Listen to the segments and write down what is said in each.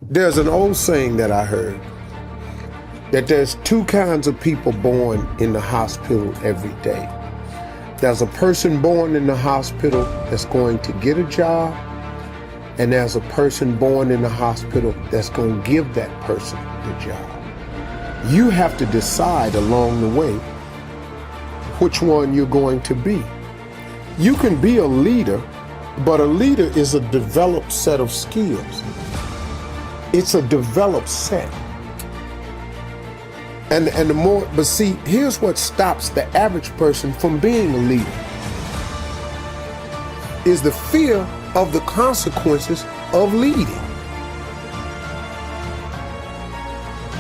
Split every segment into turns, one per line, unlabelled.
There's an old saying that I heard that there's two kinds of people born in the hospital every day. There's a person born in the hospital that's going to get a job, and there's a person born in the hospital that's going to give that person the job. You have to decide along the way which one you're going to be. You can be a leader, but a leader is a developed set of skills. It's a developed set. But see, here's what stops the average person from being a leader, is the fear of the consequences of leading.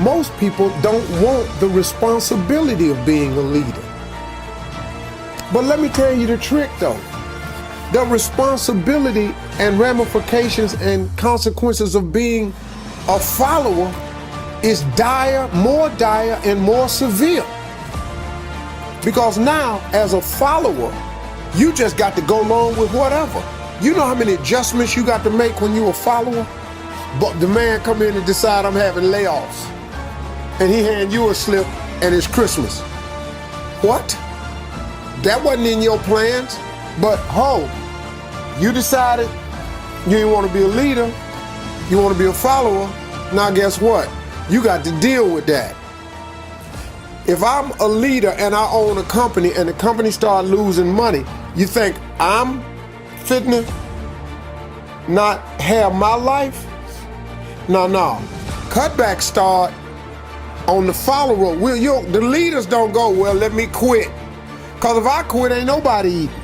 Most people don't want the responsibility of being a leader. But let me tell you the trick though. The responsibility and ramifications and consequences of being a follower is more dire and more severe. Because now, as a follower, you just got to go along with whatever. You know how many adjustments you got to make when you're a follower? But the man come in and decide I'm having layoffs, and he hand you a slip and it's Christmas. What? That wasn't in your plans, but you decided you didn't want to be a leader, you want to be a follower. Now guess what? You got to deal with that. If I'm a leader and I own a company and the company start losing money, you think I'm fitting to not have my life? No. Cutbacks start on the follower. The leaders don't go, well, let me quit. Because if I quit, ain't nobody eating.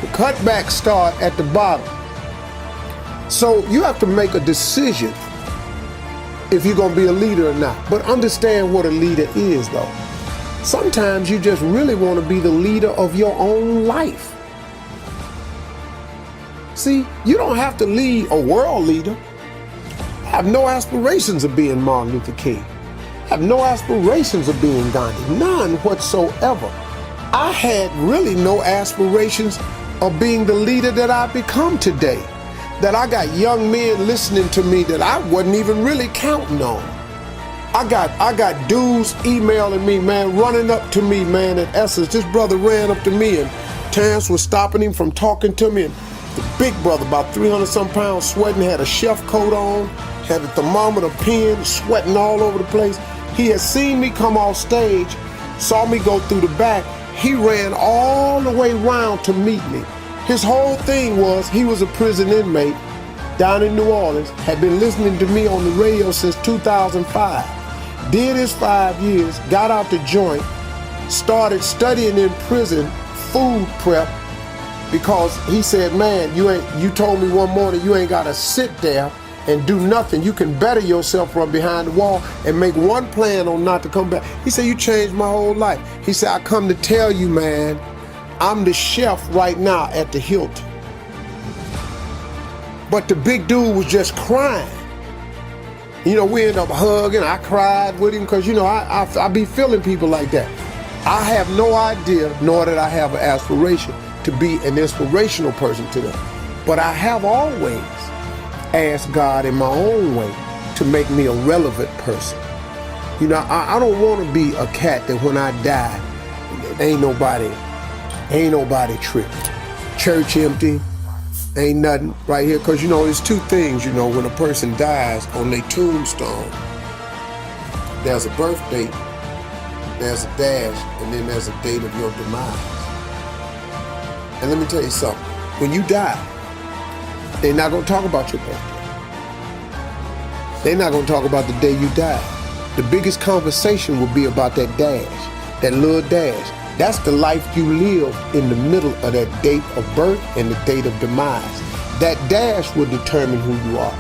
The cutbacks start at the bottom. So you have to make a decision if you're going to be a leader or not. But understand what a leader is, though. Sometimes you just really want to be the leader of your own life. See, you don't have to lead a world leader. I have no aspirations of being Martin Luther King. I have no aspirations of being Gandhi. None whatsoever. I had really no aspirations of being the leader that I've become today. That I got young men listening to me that I wasn't even really counting on. I got dudes emailing me, man, running up to me, man, in essence. This brother ran up to me and Terrence was stopping him from talking to me. And the big brother, about 300 some pounds, sweating, had a chef coat on, had a thermometer pen, sweating all over the place. He had seen me come off stage, saw me go through the back. He ran all the way around to meet me. His whole thing was he was a prison inmate down in New Orleans, had been listening to me on the radio since 2005, did his 5 years, got out the joint, started studying in prison food prep because he said, man, you told me one morning you ain't gotta sit there and do nothing. You can better yourself from behind the wall and make one plan on not to come back. He said, you changed my whole life. He said, I come to tell you, man, I'm the chef right now at the Hilton. But the big dude was just crying. We ended up hugging. I cried with him because, I be feeling people like that. I have no idea, nor did I have an aspiration to be an inspirational person to them. But I have always asked God in my own way to make me a relevant person. I don't want to be a cat that when I die, ain't nobody tripping. Church empty, ain't nothing right here. Because, there's two things, when a person dies on their tombstone, there's a birth date, there's a dash, and then there's a date of your demise. And let me tell you something. When you die, they're not going to talk about your birthday. They're not going to talk about the day you died. The biggest conversation will be about that dash, that little dash. That's the life you lived in the middle of that date of birth and the date of demise. That dash will determine who you are.